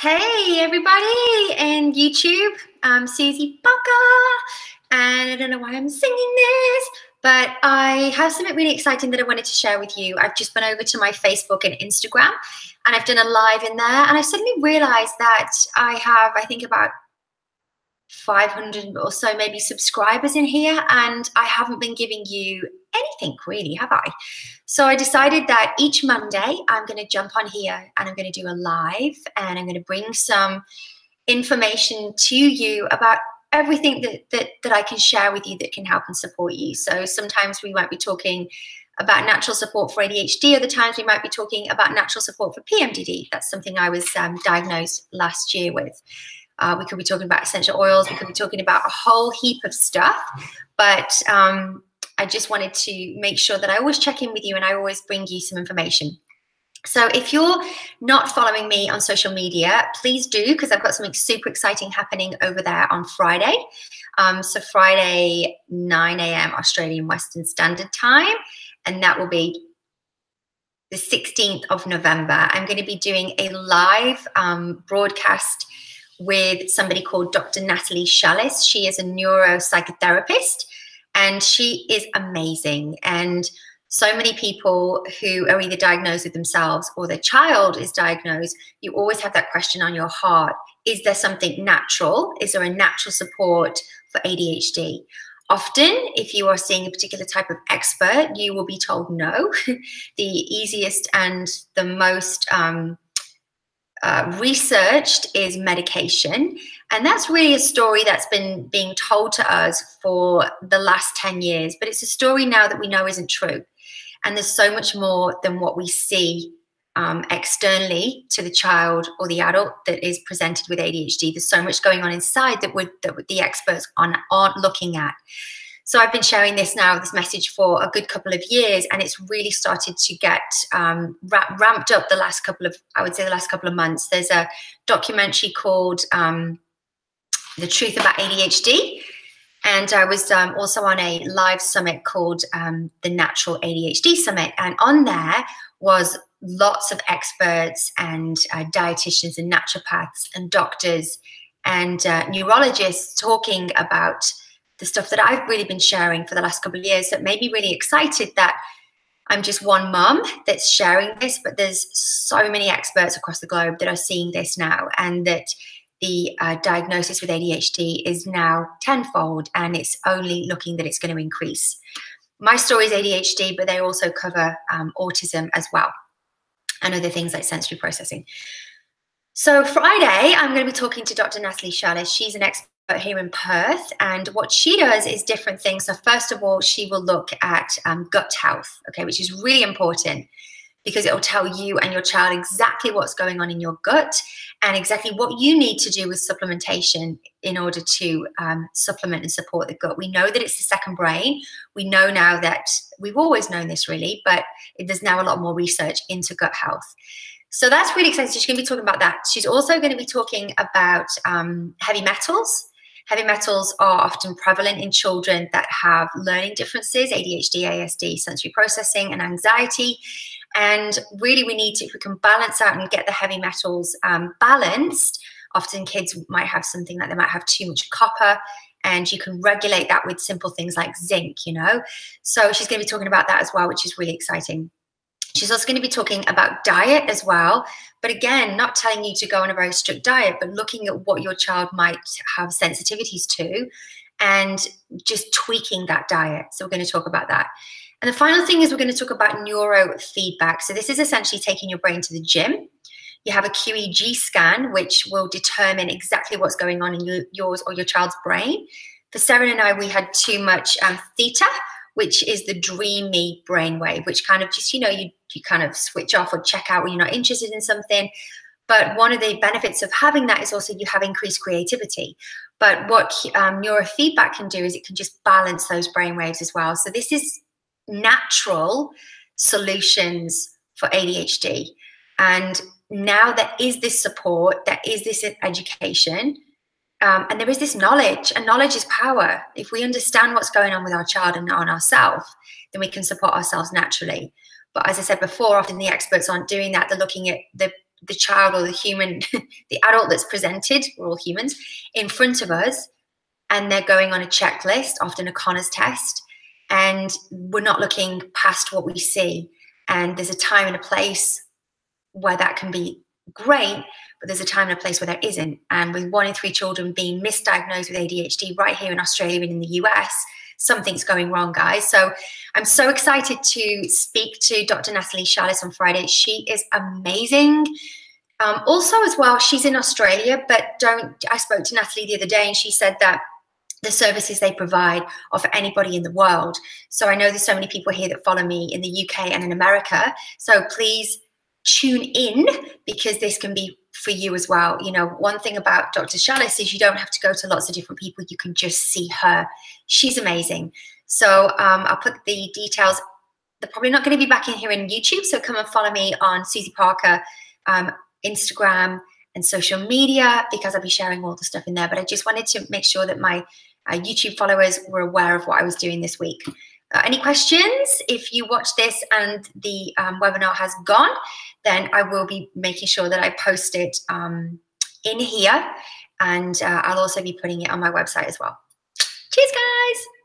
Hey everybody in YouTube, I'm Susy Baka, and I don't know why I'm singing this, but I have something really exciting that I wanted to share with you. I've just been over to my Facebook and Instagram, and I've done a live in there, and I suddenly realized that I have, I think, about 500 or so maybe subscribers in here, and I haven't been giving you anything really, have I? So I decided that each Monday I'm going to jump on here and I'm going to do a live, and I'm going to bring some information to you about everything that I can share with you that can help and support you. So sometimes we might be talking about natural support for ADHD, other times we might be talking about natural support for PMDD. That's something I was diagnosed last year with. We could be talking about essential oils. We could be talking about a whole heap of stuff. But I just wanted to make sure that I always check in with you and I always bring you some information. So if you're not following me on social media, please do, because I've got something super exciting happening over there on Friday. So Friday, 9 a.m. Australian Western Standard Time. And that will be the 16th of November. I'm going to be doing a live broadcast with somebody called Dr. Natalie Shallis. She is a neuropsychotherapist and she is amazing. And so many people who are either diagnosed with themselves or their child is diagnosed, you always have that question on your heart. Is there something natural? Is there a natural support for ADHD? Often, if you are seeing a particular type of expert, you will be told no. The easiest and the most researched is medication, and that's really a story that's been being told to us for the last 10 years, but it's a story now that we know isn't true, and there's so much more than what we see externally to the child or the adult that is presented with ADHD. There's so much going on inside that the experts aren't looking at. So I've been sharing this message for a good couple of years, and it's really started to get ramped up the last couple of months. There's a documentary called The Truth About ADHD, and I was also on a live summit called the Natural ADHD Summit, and on there was lots of experts and dietitians and naturopaths and doctors and neurologists talking about the stuff that I've really been sharing for the last couple of years. That made me really excited that I'm just one mum that's sharing this, but there's so many experts across the globe that are seeing this now, and that the diagnosis with ADHD is now tenfold, and it's only looking that it's going to increase. My story is ADHD, but they also cover autism as well, and other things like sensory processing. So Friday, I'm going to be talking to Dr. Natalie Shallis. She's an expert here in Perth, and what she does is different things. So first of all, she will look at gut health, okay, which is really important because it will tell you and your child exactly what's going on in your gut and exactly what you need to do with supplementation in order to supplement and support the gut. We know that it's the second brain. We know now that we've always known this really, but there's now a lot more research into gut health. So that's really exciting. She's going to be talking about that. She's also going to be talking about heavy metals. Heavy metals are often prevalent in children that have learning differences, ADHD, ASD, sensory processing, and anxiety. And really we need to, if we can balance out and get the heavy metals balanced, often kids might have something like they might have too much copper, and you can regulate that with simple things like zinc, you know. So she's going to be talking about that as well, which is really exciting. She's also going to be talking about diet as well, but again, not telling you to go on a very strict diet, but looking at what your child might have sensitivities to and just tweaking that diet. So we're going to talk about that. And the final thing is we're going to talk about neurofeedback. So this is essentially taking your brain to the gym. You have a QEEG scan, which will determine exactly what's going on in yours or your child's brain. For Sarah and I, we had too much theta, which is the dreamy brainwave, which kind of just, you know, you kind of switch off or check out when you're not interested in something. But one of the benefits of having that is also you have increased creativity. But what neurofeedback can do is it can just balance those brainwaves as well. So this is natural solutions for ADHD. And now there is this support, there is this education, and there is this knowledge, and knowledge is power. If we understand what's going on with our child and on ourselves, then we can support ourselves naturally. But as I said before, often the experts aren't doing that. They're looking at the the child or the human, the adult that's presented, we're all humans, in front of us, and they're going on a checklist, often a Connors test, and we're not looking past what we see. And there's a time and a place where that can be great, but there's a time and a place where there isn't. And with 1 in 3 children being misdiagnosed with ADHD right here in Australia and in the US, something's going wrong, guys. So I'm so excited to speak to Dr. Natalie Charles on Friday. She is amazing. Also, as well, she's in Australia, but I spoke to Natalie the other day, and she said that the services they provide are for anybody in the world. So I know there's so many people here that follow me in the UK and in America. So please tune in, because this can be for you as well. You know, one thing about Dr. Chalice is you don't have to go to lots of different people. You can just see her. She's amazing. So I'll put the details. They're probably not going to be back in here in YouTube. So come and follow me on Susy Parker, Instagram and social media, because I'll be sharing all the stuff in there. But I just wanted to make sure that my YouTube followers were aware of what I was doing this week. Any questions? If you watch this and the webinar has gone, then I will be making sure that I post it in here, and I'll also be putting it on my website as well. Cheers, guys.